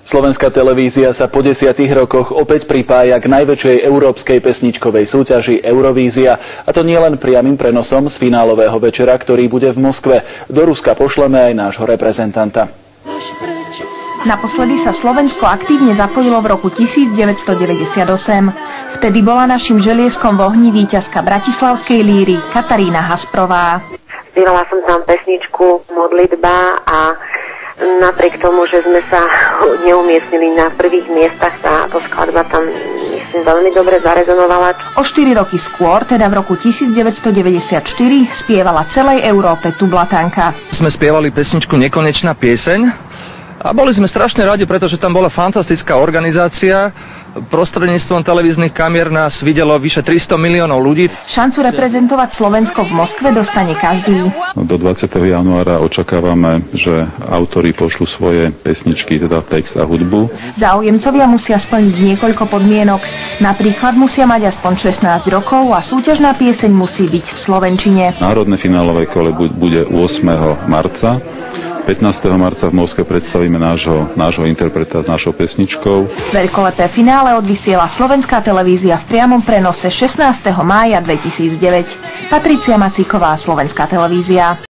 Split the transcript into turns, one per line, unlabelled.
Slovenská televízia sa po 10 rokoch opäť pripája k najväčšej európskej pesničkovej súťaži Eurovízia, a to nielen priamym prenosom z finálového večera, ktorý bude v Moskve. Do Ruska pošleme aj nášho reprezentanta.
Naposledy sa Slovensko aktívne zapojilo v roku 1998. Vtedy bola našim želieskom v ohni víťazka bratislavskej líry Katarína Hasprová.
Spievala som tam pesničku Modlitba a napriek tomu, že sme sa neumiestnili na prvých miestach, táto skladba tam, myslím, veľmi dobre zarezonovala.
O 4 roky skôr, teda v roku 1994, spievala celej Európe Tublatanka.
Sme spievali pesničku Nekonečná pieseň a boli sme strašne radi, pretože tam bola fantastická organizácia. Prostredníctvom televíznych kamier nás videlo vyše 300 miliónov ľudí.
Šancu reprezentovať Slovensko v Moskve dostane každý.
Do 20. januára očakávame, že autori pošlú svoje pesničky, teda text a hudbu.
Záujemcovia musia splniť niekoľko podmienok. Napríklad musia mať aspoň 16 rokov a súťažná pieseň musí byť v slovenčine.
Národné finálové kole bude 8. marca. 15. marca v Moskve predstavíme nášho interpreta s našou pesničkou.
Veľkolepé finále odvysiela Slovenská televízia v priamom prenose 16. mája 2009. Patricia Macíková, Slovenská televízia.